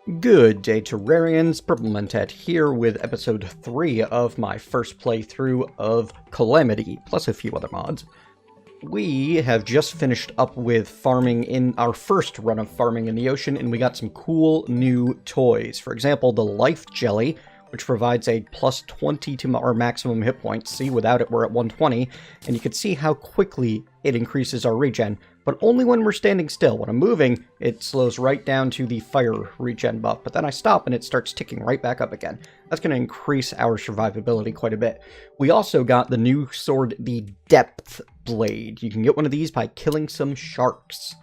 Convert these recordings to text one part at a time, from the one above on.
Good day, Terrarians. PurpleMentat here with episode 3 of my first playthrough of Calamity, plus a few other mods. We have just finished up with farming in our first run of farming in the ocean, and we got some cool new toys. For example, the Life Jelly, which provides a plus 20 to our maximum hit points. See, without it we're at 120, and you can see how quickly it increases our regen, but only when we're standing still. When I'm moving, it slows right down to the fire regen buff, but then I stop and it starts ticking right back up again. That's going to increase our survivability quite a bit. We also got the new sword, the Depth Blade. You can get one of these by killing some sharks.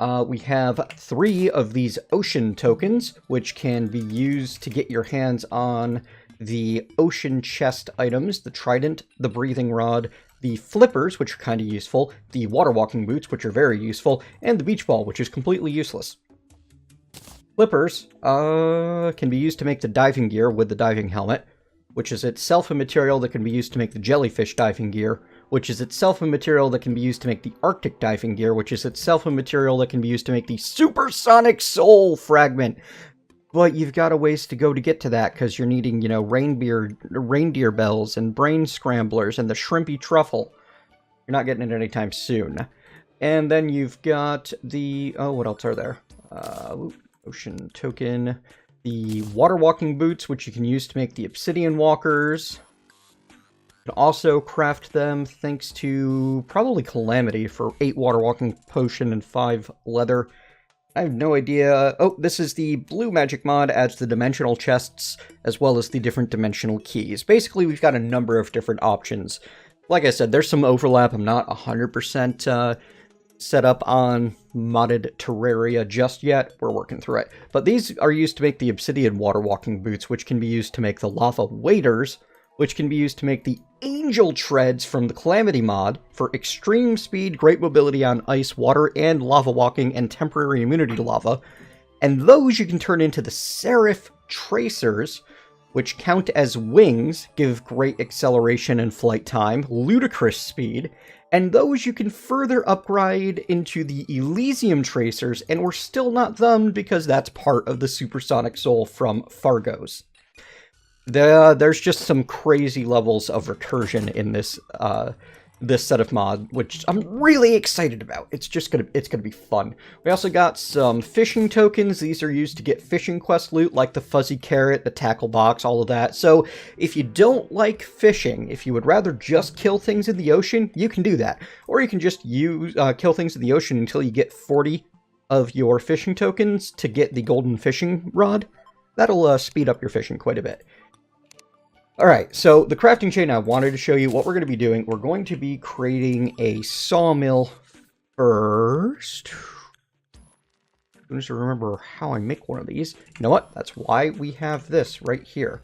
We have 3 of these ocean tokens, which can be used to get your hands on the ocean chest items, the trident, the breathing rod, the flippers, which are kind of useful, the water walking boots, which are very useful, and the beach ball, which is completely useless. Flippers can be used to make the diving gear with the diving helmet, which is itself a material that can be used to make the jellyfish diving gear, which is itself a material that can be used to make the Arctic diving gear, which is itself a material that can be used to make the supersonic soul fragment. But you've got a ways to go to get to that, because you're needing, you know, reindeer bells and brain scramblers and the shrimpy truffle. You're not getting it anytime soon. And then you've got the, oh, what else are there? Ocean token. The water walking boots, which you can use to make the obsidian walkers. You can also craft them thanks to probably Calamity for 8 water walking potion and 5 leather. I have no idea. Oh, this is the blue magic mod, adds the dimensional chests as well as the different dimensional keys. Basically, we've got a number of different options. Like I said, there's some overlap. I'm not 100% set up on modded Terraria just yet. We're working through it. But these are used to make the obsidian water walking boots, which can be used to make the lava waders, which can be used to make the angel treads from the Calamity mod for extreme speed, great mobility on ice, water, and lava walking, and temporary immunity to lava. And those you can turn into the serif tracers, which count as wings, give great acceleration and flight time, ludicrous speed, and those you can further upgrade into the Elysium tracers, and we're still not them because that's part of the supersonic soul from Fargo's. There's just some crazy levels of recursion in this this set of mod, which I'm really excited about. It's gonna be fun. We also got some fishing tokens. These are used to get fishing quest loot, like the fuzzy carrot, the tackle box, all of that. So if you don't like fishing, if you would rather just kill things in the ocean, you can do that. Or you can just use kill things in the ocean until you get 40 of your fishing tokens to get the golden fishing rod. That'll speed up your fishing quite a bit. Alright, so the crafting chain, I wanted to show you what we're going to be doing. We're going to be creating a sawmill first. I need to remember how I make one of these. You know what? That's why we have this right here.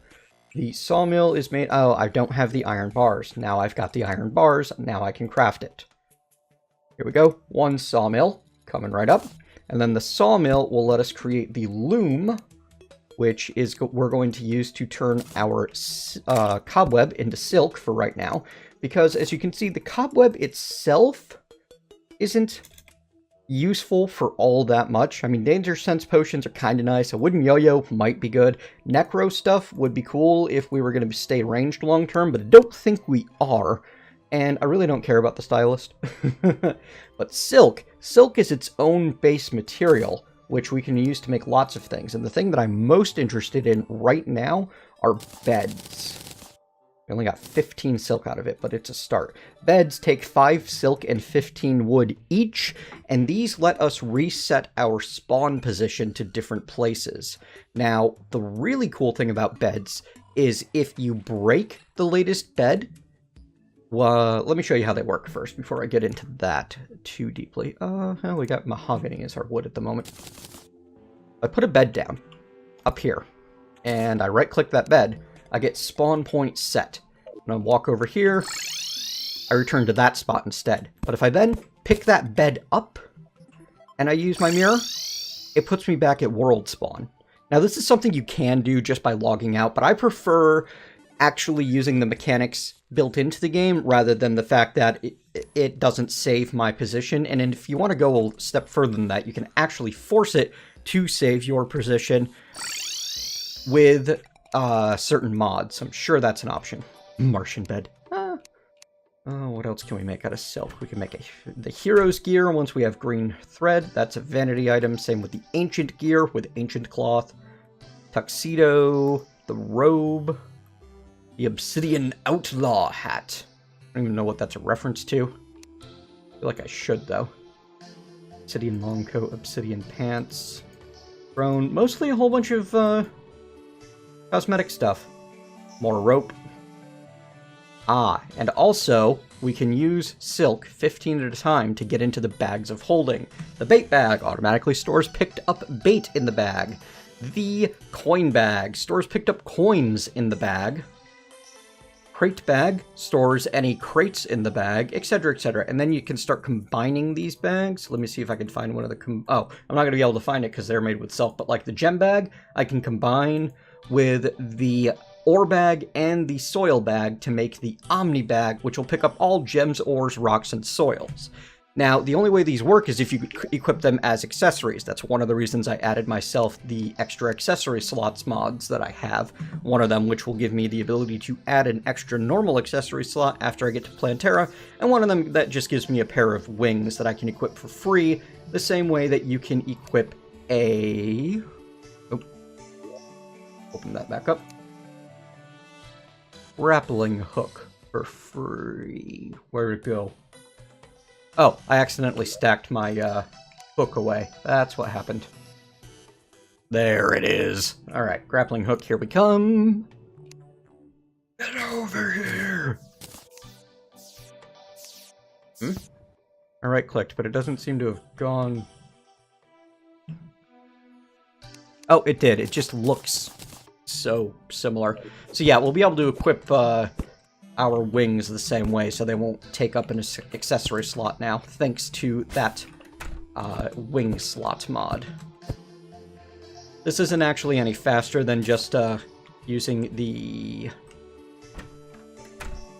The sawmill is made... Oh, I don't have the iron bars. Now I've got the iron bars. Now I can craft it. Here we go. 1 sawmill coming right up. And then the sawmill will let us create the loom, which is we're going to use to turn our cobweb into silk for right now. Because, as you can see, the cobweb itself isn't useful for all that much. I mean, danger sense potions are kind of nice. A wooden yo-yo might be good. Necro stuff would be cool if we were going to stay ranged long term, but I don't think we are. And I really don't care about the stylist. But silk is its own base material, which we can use to make lots of things. And the thing that I'm most interested in right now are beds. I only got 15 silk out of it, but it's a start. Beds take 5 silk and 15 wood each, and these let us reset our spawn position to different places. Now, the really cool thing about beds is if you break the latest bed, well, let me show you how they work first before I get into that too deeply. Well, we got mahogany as our wood at the moment. I put a bed down up here, and I right-click that bed. I get spawn point set. And I walk over here, I return to that spot instead. But if I then pick that bed up, and I use my mirror, it puts me back at world spawn. Now, this is something you can do just by logging out, but I prefer actually using the mechanics built into the game rather than the fact that it doesn't save my position. And if you want to go a step further than that, you can actually force it to save your position with certain mods. I'm sure that's an option. Martian bed. What else can we make out of silk? We can make the hero's gear once we have green thread. That's a vanity item. Same with the ancient gear with ancient cloth. Tuxedo, the robe, the obsidian outlaw hat. I don't even know what that's a reference to. I feel like I should, though. Obsidian long coat, obsidian pants. Throne, mostly a whole bunch of cosmetic stuff. More rope. And also, we can use silk 15 at a time to get into the bags of holding. The bait bag automatically stores picked up bait in the bag. The coin bag stores picked up coins in the bag. Crate bag stores any crates in the bag, etc., etc. And then you can start combining these bags. Let me see if I can find one of the... I'm not going to be able to find it because they're made with silk, but like the gem bag, I can combine with the ore bag and the soil bag to make the omni bag, which will pick up all gems, ores, rocks, and soils. Now, the only way these work is if you equip them as accessories. That's one of the reasons I added myself the extra accessory slots mods that I have. One of them which will give me the ability to add an extra normal accessory slot after I get to Plantera, and one of them that just gives me a pair of wings that I can equip for free, the same way that you can equip a... Open that back up. Grappling hook for free. Where'd it go? Oh, I accidentally stacked my hook away. That's what happened. There it is. Alright, grappling hook, here we come. Get over here! I right-clicked, but it doesn't seem to have gone... Oh, it did. It just looks so similar. So yeah, we'll be able to equip our wings the same way, so they won't take up an accessory slot now, thanks to that wing slot mod. This isn't actually any faster than just using the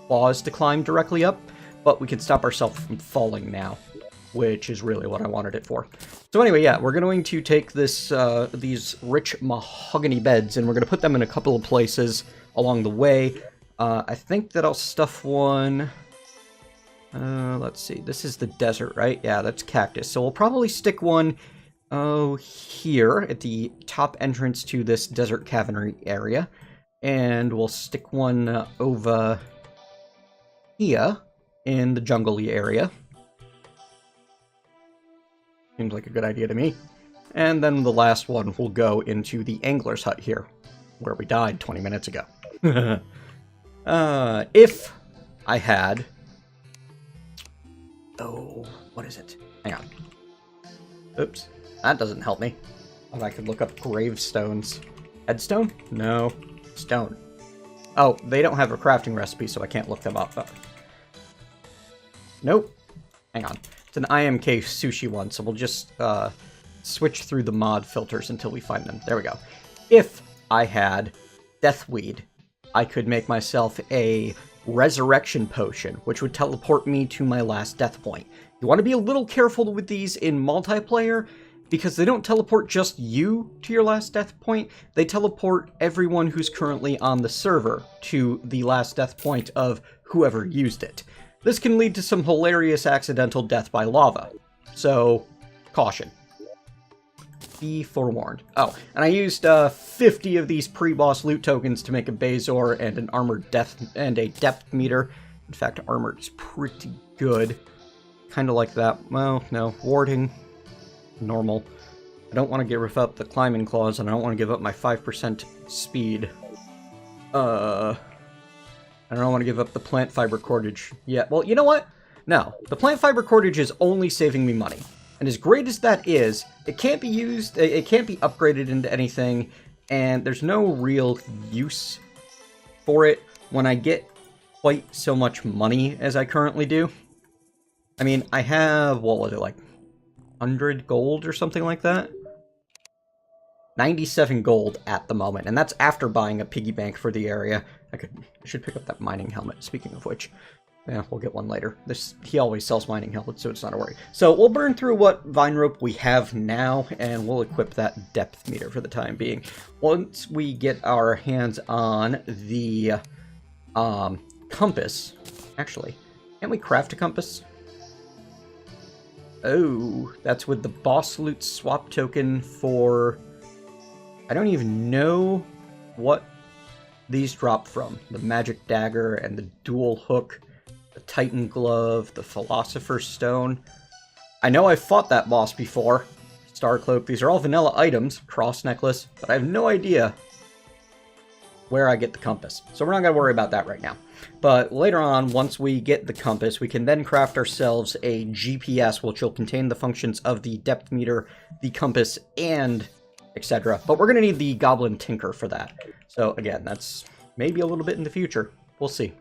claws to climb directly up, but we can stop ourselves from falling now, which is really what I wanted it for. So anyway, yeah, we're going to take this these rich mahogany beds, and we're going to put them in a couple of places along the way. I think that I'll stuff one... let's see, this is the desert, right? Yeah, that's cactus. So we'll probably stick one here at the top entrance to this desert cavern area. And we'll stick one over here in the jungle-y area. Seems like a good idea to me. And then the last one will go into the angler's hut here, where we died 20 minutes ago. If I had... Oh, what is it? Hang on. Oops, that doesn't help me. Oh, I could look up gravestones. Headstone? No. Stone. Oh, they don't have a crafting recipe, so I can't look them up. Nope. Hang on. It's an IMK sushi one, so we'll just switch through the mod filters until we find them. There we go. If I had Deathweed, I could make myself a resurrection potion, which would teleport me to my last death point. You want to be a little careful with these in multiplayer, because they don't teleport just you to your last death point, they teleport everyone who's currently on the server to the last death point of whoever used it. This can lead to some hilarious accidental death by lava, so caution. Be forewarned. Oh, and I used 50 of these pre-boss loot tokens to make a Bazor and an armored depth and a depth meter. In fact, armored is pretty good. Kind of like that. Well, no, warding, normal. I don't want to give up the climbing claws, and I don't want to give up my 5% speed. I don't want to give up the plant fiber cordage yet. Well, you know what? No, the plant fiber cordage is only saving me money. And as great as that is, it can't be used, it can't be upgraded into anything, and there's no real use for it when I get quite so much money as I currently do. I mean, I have, what was it, like 100 gold or something like that? 97 gold at the moment, and that's after buying a piggy bank for the area. I should pick up that mining helmet, speaking of which. Yeah, we'll get one later. He always sells mining helmets, so it's not a worry. So we'll burn through what vine rope we have now, and we'll equip that depth meter for the time being. Once we get our hands on the compass, actually, can't we craft a compass? Oh, that's with the boss loot swap token for... I don't even know what these drop from. The magic dagger and the dual hook. The Titan Glove, the Philosopher's Stone. I know I've fought that boss before. Star Cloak, these are all vanilla items. Cross Necklace, but I have no idea where I get the compass. So we're not going to worry about that right now. But later on, once we get the compass, we can then craft ourselves a GPS, which will contain the functions of the depth meter, the compass, and etc. But we're going to need the Goblin Tinker for that. So again, that's maybe a little bit in the future. We'll see.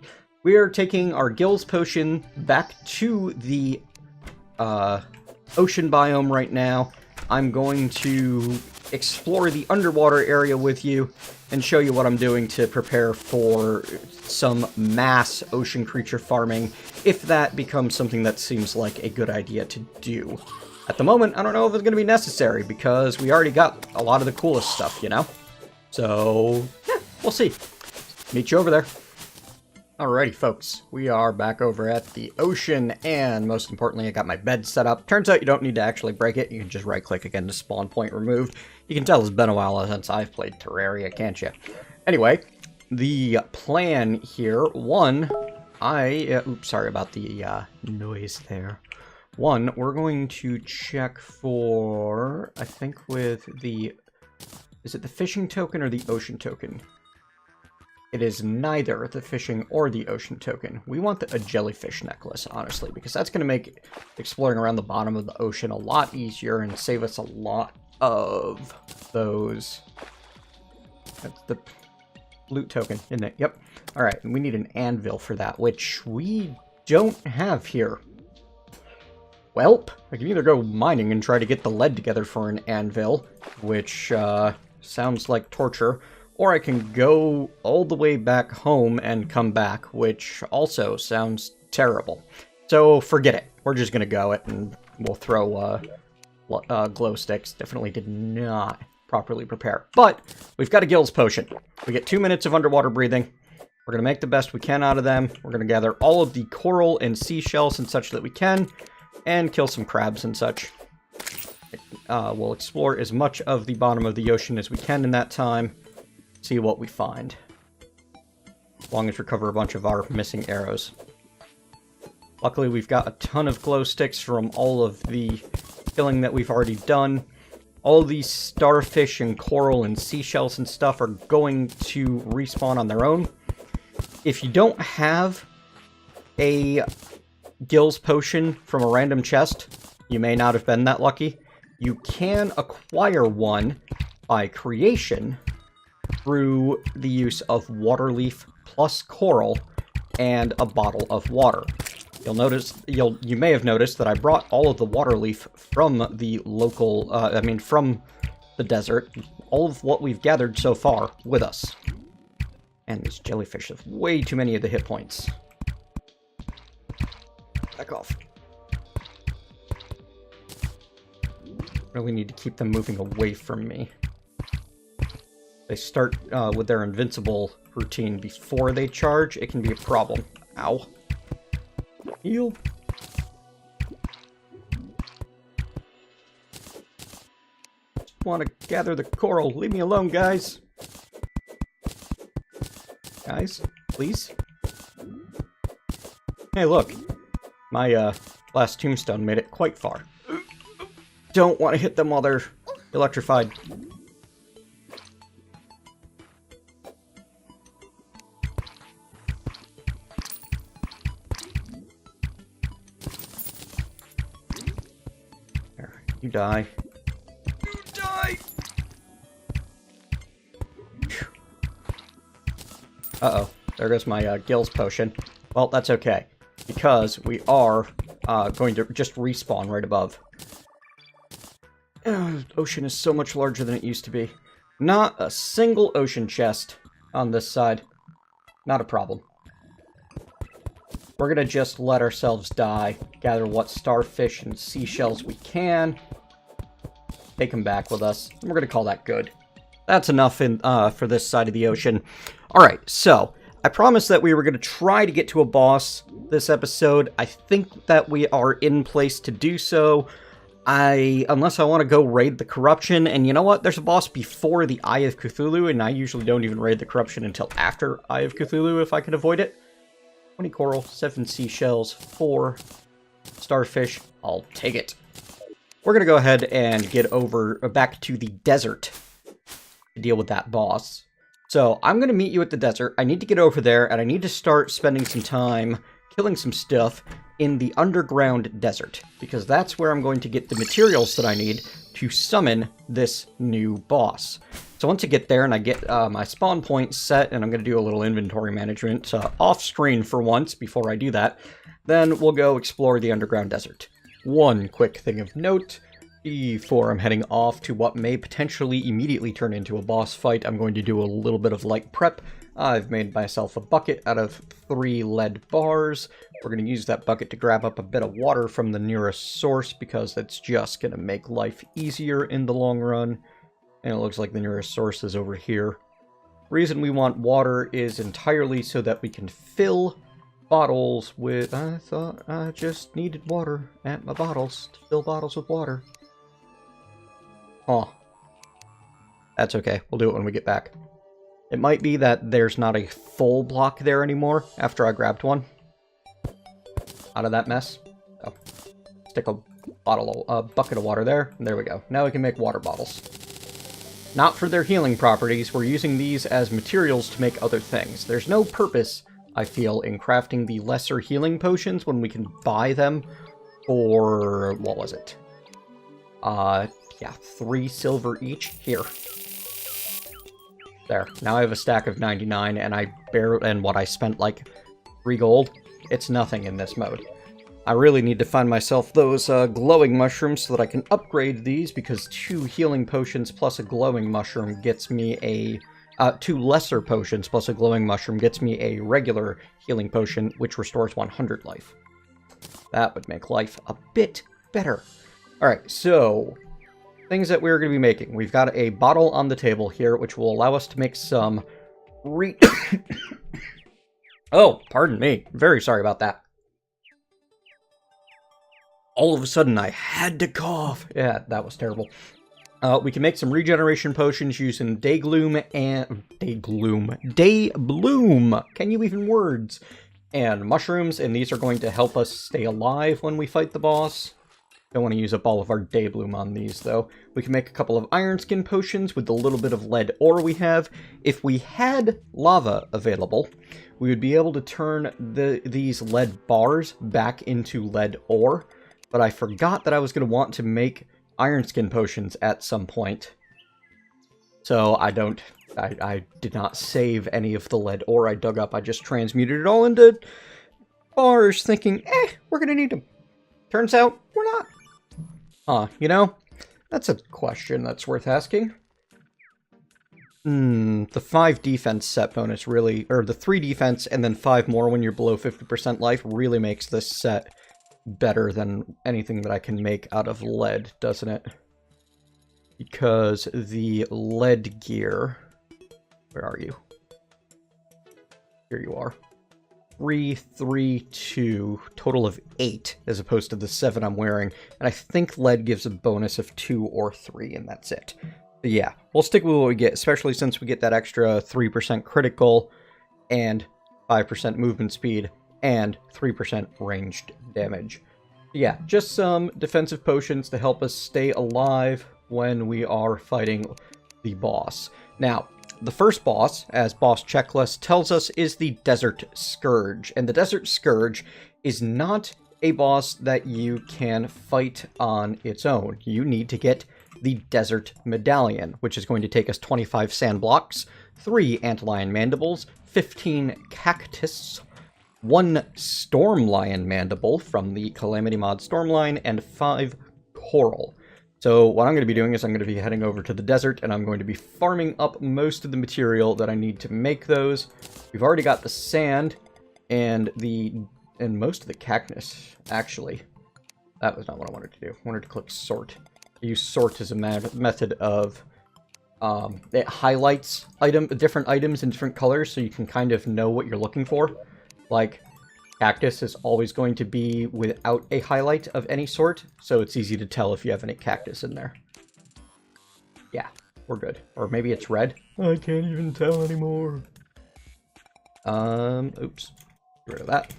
We are taking our Gills Potion back to the ocean biome right now. I'm going to explore the underwater area with you and show you what I'm doing to prepare for some mass ocean creature farming, if that becomes something that seems like a good idea to do. At the moment, I don't know if it's going to be necessary, because we already got a lot of the coolest stuff, you know? So, yeah, we'll see. Meet you over there. Alrighty, folks, we are back over at the ocean, and most importantly, I got my bed set up. Turns out you don't need to actually break it. You can just right-click again to spawn point removed. You can tell it's been a while since I've played Terraria, can't you? Anyway, the plan here, oops, sorry about the noise there. One, we're going to check for, I think with the, is it the fishing token or the ocean token? It is neither the fishing or the ocean token. We want a jellyfish necklace, honestly, because that's going to make exploring around the bottom of the ocean a lot easier and save us a lot of those. That's the loot token, isn't it? Yep. All right, and we need an anvil for that, which we don't have here. Welp, I can either go mining and try to get the lead together for an anvil, which sounds like torture, or I can go all the way back home and come back, which also sounds terrible. So forget it. We're just going to go it, and we'll throw glow sticks. Definitely did not properly prepare. But we've got a Gills Potion. We get 2 minutes of underwater breathing. We're going to make the best we can out of them. We're going to gather all of the coral and seashells and such that we can, and kill some crabs and such. We'll explore as much of the bottom of the ocean as we can in that time. See what we find. As long as we recover a bunch of our missing arrows. Luckily, we've got a ton of glow sticks from all of the killing that we've already done. All these starfish and coral and seashells and stuff are going to respawn on their own. If you don't have a Gills Potion from a random chest, you may not have been that lucky. You can acquire one by creation through the use of water leaf plus coral and a bottle of water. You'll notice, you may have noticed that I brought all of the water leaf from the local, from the desert, all of what we've gathered so far with us. And these jellyfish have way too many of the hit points. Back off. Really need to keep them moving away from me. They start with their invincible routine before they charge, it can be a problem. Ow. Heal. Just want to gather the coral. Leave me alone, guys. Guys, please. Hey, look. My last tombstone made it quite far. Don't want to hit them while they're electrified. You die. You die! Uh-oh. There goes my Gills Potion. Well, that's okay, because we are going to just respawn right above. The ocean is so much larger than it used to be. Not a single ocean chest on this side. Not a problem. we're going to just let ourselves die, gather what starfish and seashells we can, take them back with us, and we're going to call that good. That's enough for this side of the ocean. Alright, so, I promised that we were going to try to get to a boss this episode. I think that we are in place to do so. Unless I want to go raid the corruption, and you know what? There's a boss before the Eye of Cthulhu, and I usually don't even raid the corruption until after Eye of Cthulhu if I can avoid it. 20 coral, 7 seashells, 4 starfish. I'll take it. We're gonna go ahead and get back to the desert to deal with that boss. So I'm gonna meet you at the desert. I need to get over there, and I need to start spending some time killing some stuff in the underground desert, because that's where I'm going to get the materials that I need to summon this new boss. So once I get there and I get my spawn point set, and I'm going to do a little inventory management off-screen for once before I do that, then we'll go explore the underground desert. One quick thing of note, before I'm heading off to what may potentially immediately turn into a boss fight, I'm going to do a little bit of light prep. I've made myself a bucket out of 3 lead bars. We're going to use that bucket to grab up a bit of water from the nearest source, because that's just going to make life easier in the long run. And it looks like the nearest source is over here. The reason we want water is entirely so that we can fill bottles with... I thought I just needed water at my bottles to fill bottles with water. Huh. That's okay. We'll do it when we get back. It might be that there's not a full block there anymore after I grabbed one out of that mess. Oh. Stick a bucket of water there, and there we go. Now we can make water bottles. Not for their healing properties, we're using these as materials to make other things. There's no purpose, I feel, in crafting the lesser healing potions when we can buy them for, what was it? Yeah, 3 silver each. Here. There. Now I have a stack of 99, and I spent like 3 gold. It's nothing in this mode. I really need to find myself those glowing mushrooms so that I can upgrade these, because 2 healing potions plus a glowing mushroom gets me a... 2 lesser potions plus a glowing mushroom gets me a regular healing potion, which restores 100 life. That would make life a bit better. Alright, so... things that we're going to be making. We've got a bottle on the table here, which will allow us to make some... Oh, pardon me. Very sorry about that. All of a sudden, I had to cough. Yeah, that was terrible. We can make some regeneration potions using Daybloom and... Daybloom! Can you even words? And mushrooms, and these are going to help us stay alive when we fight the boss. Don't want to use up all of our Daybloom on these, though. We can make a couple of iron skin potions with the little bit of lead ore we have. If we had lava available, we would be able to turn these lead bars back into lead ore. But I forgot that I was going to want to make iron skin potions at some point. So I did not save any of the lead ore I dug up. I just transmuted it all into bars, thinking, we're going to need them. Turns out, we're not. You know, that's a question that's worth asking. The 5 defense set bonus really, or the 3 defense and then 5 more when you're below 50% life really makes this set better than anything that I can make out of lead, doesn't it? Because the lead gear... Where are you? Here you are. 3, 3, 2, total of 8, as opposed to the 7 I'm wearing. And I think lead gives a bonus of 2 or 3, and that's it. But yeah, we'll stick with what we get, especially since we get that extra 3% critical, and 5% movement speed, and 3% ranged damage. Yeah, just some defensive potions to help us stay alive when we are fighting the boss. Now, the first boss, as boss checklist tells us, is the Desert Scourge. And the Desert Scourge is not a boss that you can fight on its own. You need to get the Desert Medallion, which is going to take us 25 sand blocks, 3 antlion mandibles, 15 cactus, 1 storm lion mandible from the Calamity mod Stormline, and 5 coral. So what I'm going to be doing is I'm going to be heading over to the desert, and I'm going to be farming up most of the material that I need to make those. We've already got the sand and the and most of the cactus, actually. That was not what I wanted to do. I wanted to click sort. I use sort as a method of... it highlights different items in different colors, so you can kind of know what you're looking for. Like, cactus is always going to be without a highlight of any sort, so it's easy to tell if you have any cactus in there. Yeah, we're good. Or maybe it's red. I can't even tell anymore. Oops. Get rid of that.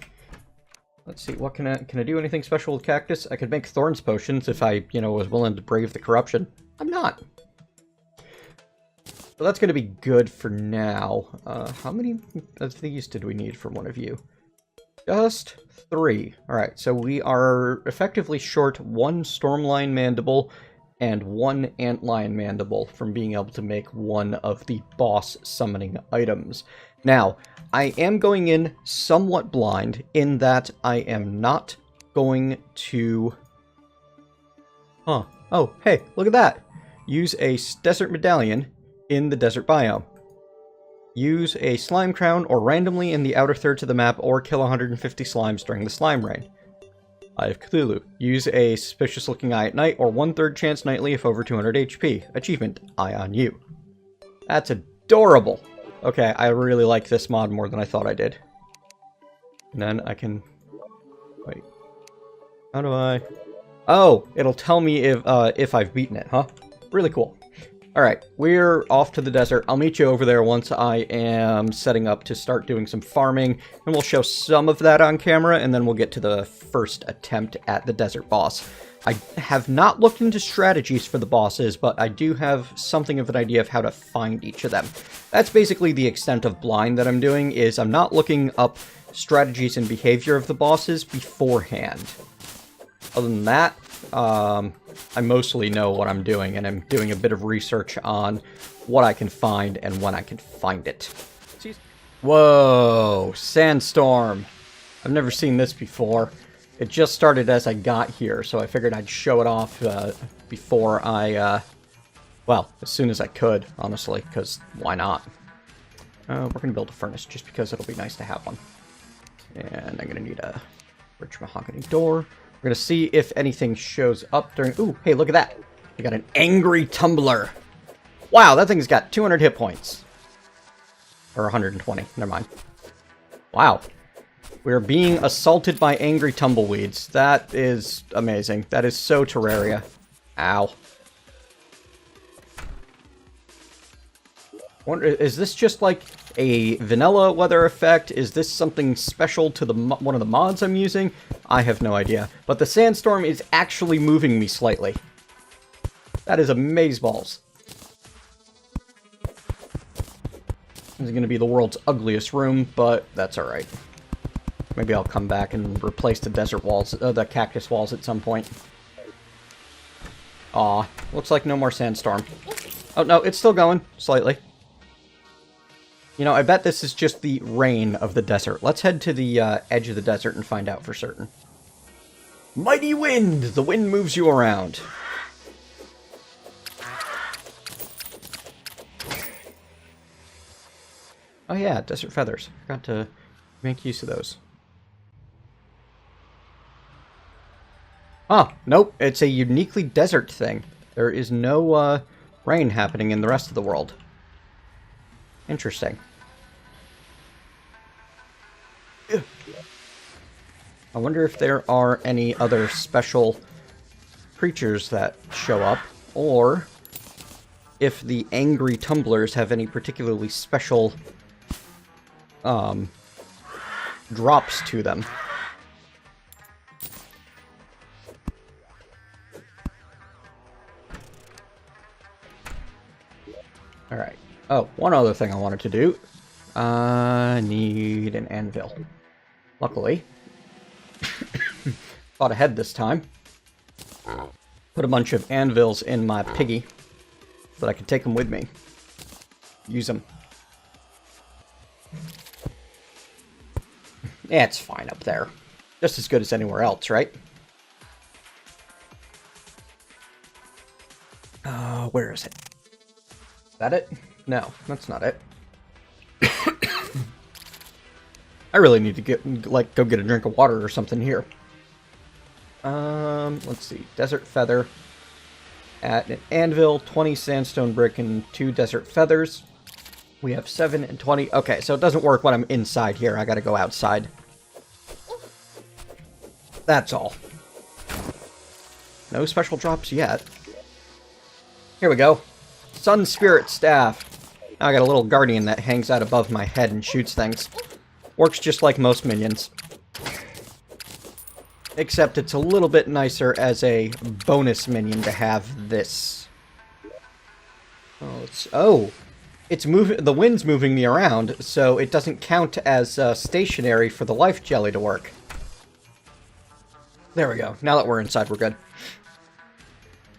Let's see, what can I do anything special with cactus? I could make thorns potions if I, was willing to brave the corruption. I'm not. So that's going to be good for now. How many of these did we need from one of you? Just 3. Alright, so we are effectively short 1 Stormlion Mandible and 1 Antlion Mandible from being able to make one of the boss summoning items. Now, I am going in somewhat blind in that I am not going to... Huh. Oh, hey, look at that! Use a desert medallion in the desert biome. Use a slime crown or randomly in the outer thirds of the map or kill 150 slimes during the slime rain. Eye of Cthulhu. Use a suspicious looking eye at night or 1/3 chance nightly if over 200 HP. Achievement, Eye on You. That's adorable! Okay, I really like this mod more than I thought I did. And then I can... Wait. How do I... Oh! It'll tell me if I've beaten it, huh? Really cool. Alright, we're off to the desert. I'll meet you over there once I am setting up to start doing some farming, and we'll show some of that on camera, and then we'll get to the first attempt at the desert boss. I have not looked into strategies for the bosses, but I do have something of an idea of how to find each of them. That's basically the extent of blind that I'm doing, is I'm not looking up strategies and behavior of the bosses beforehand. Other than that, I mostly know what I'm doing, and I'm doing a bit of research on what I can find and when I can find it. Whoa, Sandstorm. I've never seen this before. It just started as I got here, so I figured I'd show it off before I, well, as soon as I could, honestly, because why not? We're going to build a furnace just because it'll be nice to have one. And I'm going to need a rich mahogany door. We're going to see if anything shows up during... Ooh, hey, look at that. We got an angry tumbler. Wow, that thing's got 200 hit points. Or 120. Never mind. Wow. We're being assaulted by angry tumbleweeds. That is amazing. That is so Terraria. Ow. Wonder, is this just like a vanilla weather effect? Is this something special to the one of the mods I'm using? I have no idea. But the sandstorm is actually moving me slightly. That is amazeballs. This is going to be the world's ugliest room, but that's alright. Maybe I'll come back and replace the desert walls, the cactus walls at some point. Aw, looks like no more sandstorm. Oh no, it's still going, slightly. You know, I bet this is just the rain of the desert. Let's head to the edge of the desert and find out for certain. Mighty wind! The wind moves you around. Oh yeah, desert feathers. Forgot to make use of those. Oh, nope. It's a uniquely desert thing. There is no rain happening in the rest of the world. Interesting. Ugh. I wonder if there are any other special creatures that show up, or if the angry tumblers have any particularly special drops to them. Alright. Oh, one other thing I wanted to do. I need an anvil. Luckily, thought ahead this time. Put a bunch of anvils in my piggy so that I could take them with me. Use them. Yeah, it's fine up there. Just as good as anywhere else, right? Where is it? Is that it? No, that's not it. I really need to go get a drink of water or something here. Let's see. Desert feather. At an anvil, 20 sandstone brick, and 2 desert feathers. We have 7 and 20. Okay, so it doesn't work when I'm inside here. I gotta go outside. That's all. No special drops yet. Here we go. Sun Spirit Staff. Now I got a little guardian that hangs out above my head and shoots things. Works just like most minions. Except it's a little bit nicer as a bonus minion to have this. It's moving. The wind's moving me around, so it doesn't count as stationary for the life jelly to work. There we go. Now that we're inside, we're good.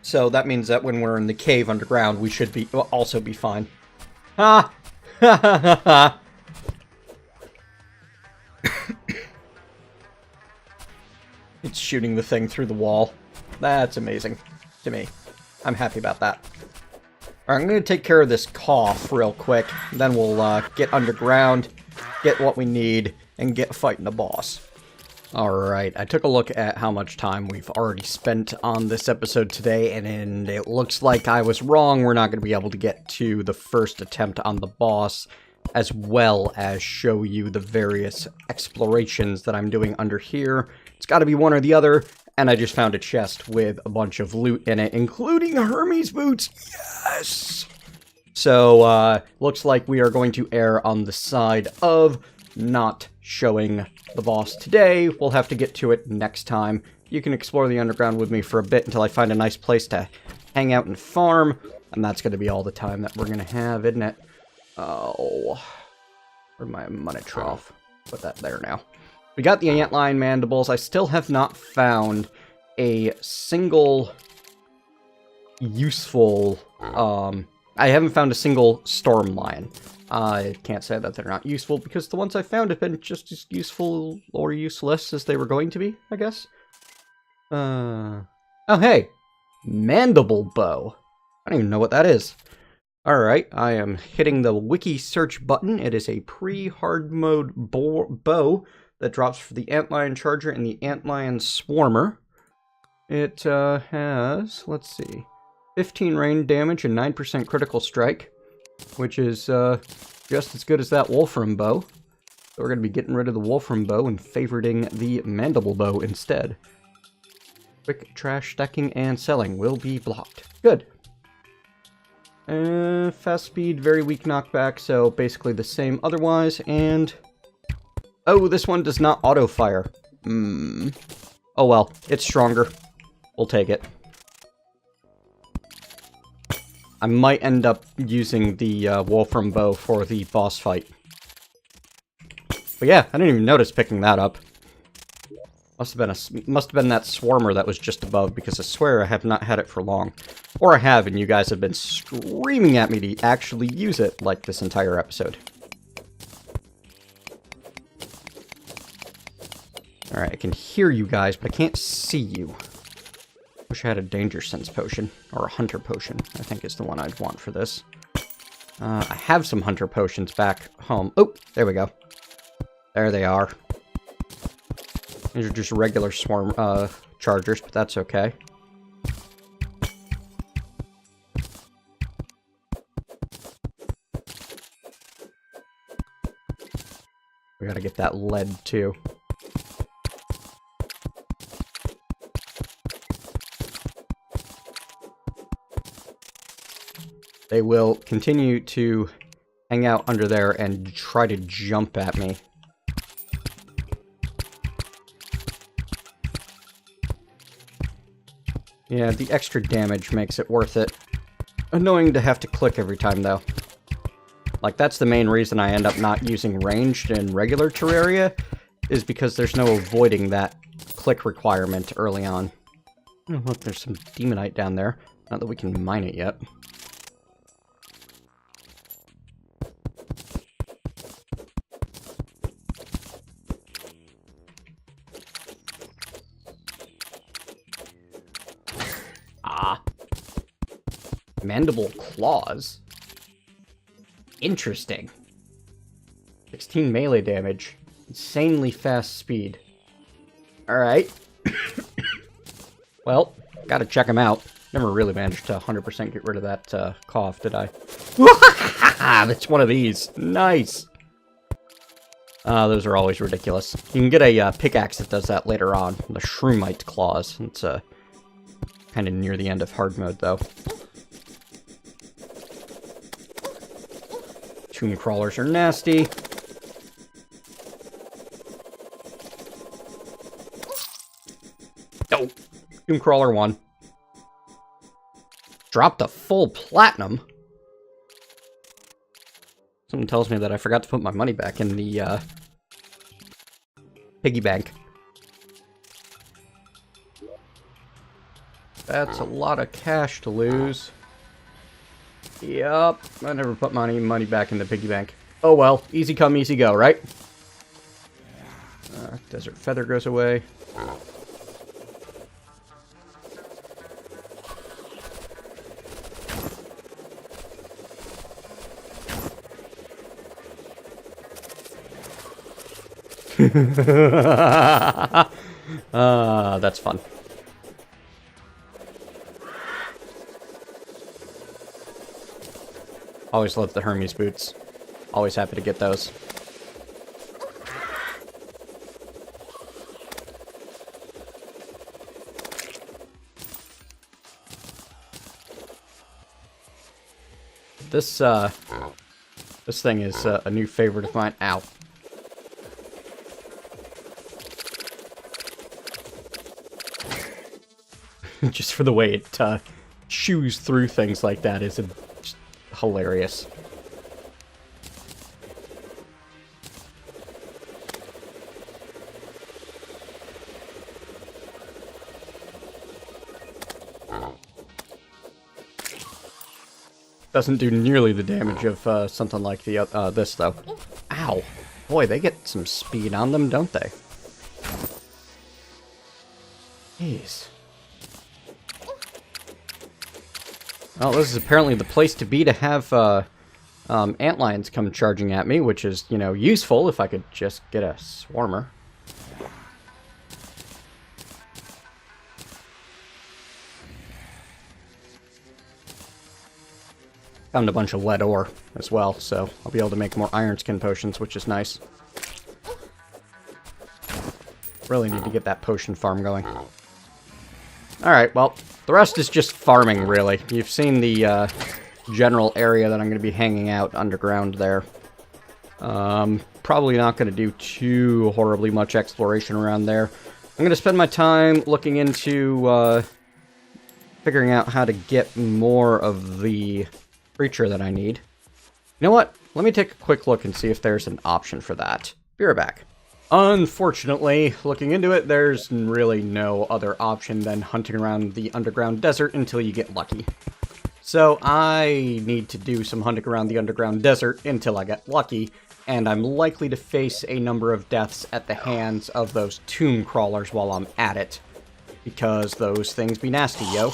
So that means that when we're in the cave underground, we should be also be fine. Ha! Ha ha ha ha! It's shooting the thing through the wall. That's amazing to me. I'm happy about that. Alright, I'm going to take care of this cough real quick. Then we'll get underground, get what we need, and get fighting the boss. Alright, I took a look at how much time we've already spent on this episode today, and it looks like I was wrong. We're not going to be able to get to the first attempt on the boss, as well as show you the various explorations that I'm doing under here. It's got to be one or the other, and I just found a chest with a bunch of loot in it, including Hermes boots. Yes! So, looks like we are going to err on the side of not showing the boss today. We'll have to get to it next time. You can explore the underground with me for a bit until I find a nice place to hang out and farm, and that's going to be all the time that we're going to have, isn't it? Oh, where'd my money trough? Put that there now. We got the antlion mandibles. I still have not found a single useful, I haven't found a single storm lion. I can't say that they're not useful, because the ones I found have been just as useful or useless as they were going to be, I guess. Oh, hey! Mandible bow. I don't even know what that is. Alright, I am hitting the wiki search button. It is a pre-hard mode bow that drops for the antlion charger and the antlion swarmer. It has, let's see, 15 rain damage and 9% critical strike, which is just as good as that Wolfram bow. So we're going to be getting rid of the Wolfram bow and favoriting the mandible bow instead. Quick trash stacking and selling will be blocked. Good. Fast speed, very weak knockback, so basically the same otherwise, and... Oh, this one does not auto-fire. Oh well, it's stronger. We'll take it. I might end up using the Wolfram bow for the boss fight. But yeah, I didn't even notice picking that up. Must have been that swarmer that was just above, because I swear I have not had it for long. Or I have, and you guys have been screaming at me to actually use it, like this entire episode. Alright, I can hear you guys, but I can't see you. Wish I had a danger sense potion, or a hunter potion, I think is the one I'd want for this. I have some hunter potions back home. Oh, there we go. There they are. These are just regular swarm chargers, but that's okay. We gotta get that lead too. They will continue to hang out under there and try to jump at me. Yeah, the extra damage makes it worth it. Annoying to have to click every time, though. Like, that's the main reason I end up not using ranged in regular Terraria, is because there's no avoiding that click requirement early on. Oh, look, there's some demonite down there. Not that we can mine it yet. Mandible claws. Interesting. 16 melee damage. Insanely fast speed. Alright. Well, gotta check him out. Never really managed to 100% get rid of that cough, did I? That's one of these. Nice! Those are always ridiculous. You can get a pickaxe that does that later on. The Shroomite Claws. It's kind of near the end of hard mode, though. Tomb crawlers are nasty. Oh! Tomb crawler 1. Dropped a full platinum. Someone tells me that I forgot to put my money back in the piggy bank. That's a lot of cash to lose. Yup, I never put my money back in the piggy bank. Oh well, easy come, easy go, right? Desert feather goes away. That's fun. Always love the Hermes boots. Always happy to get those. This thing is a new favorite of mine. Ow. Just for the way it chews through things like that is just hilarious. Doesn't do nearly the damage of something like the this though. Ow! Boy, they get some speed on them, don't they? Jeez. Well, this is apparently the place to be to have antlions come charging at me, which is, you know, useful if I could just get a swarmer. Found a bunch of lead ore as well, so I'll be able to make more iron skin potions, which is nice. Really need to get that potion farm going. Alright, well, the rest is just farming, really. You've seen the general area that I'm going to be hanging out underground there. Probably not going to do too horribly much exploration around there. I'm going to spend my time looking into figuring out how to get more of the creature that I need. You know what? Let me take a quick look and see if there's an option for that. Be right back. Unfortunately, looking into it, there's really no other option than hunting around the underground desert until you get lucky. So I need to do some hunting around the underground desert until I get lucky, and I'm likely to face a number of deaths at the hands of those tomb crawlers while I'm at it. Because those things be nasty, yo.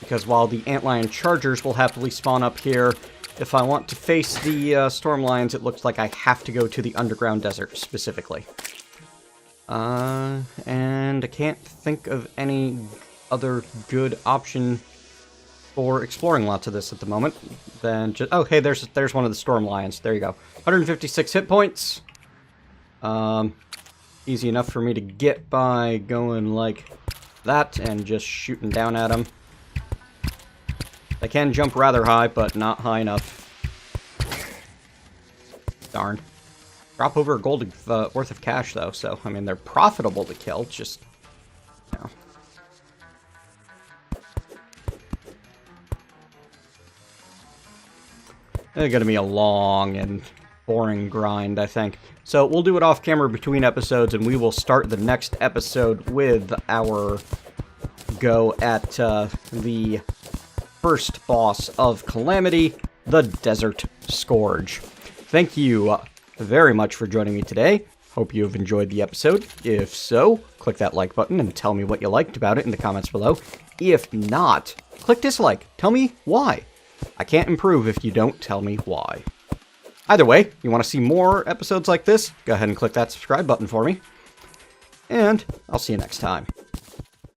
Because while the antlion chargers will happily spawn up here, if I want to face the storm lions, it looks like I have to go to the underground desert, specifically. And I can't think of any other good option for exploring lots of this at the moment than just... Oh, hey, there's one of the storm lions. There you go. 156 hit points. Easy enough for me to get by going like that and just shooting down at them. They can jump rather high, but not high enough. Darn. Drop over a gold worth of cash, though, so, I mean, they're profitable to kill, just, you know. It's gonna be a long and boring grind, I think. So, we'll do it off camera between episodes, and we will start the next episode with our go at the first boss of Calamity, the Desert Scourge. Thank you very much for joining me today. Hope you have enjoyed the episode. If so, click that like button and tell me what you liked about it in the comments below. If not, click dislike. Tell me why. I can't improve if you don't tell me why. Either way, you want to see more episodes like this, go ahead and click that subscribe button for me. And I'll see you next time.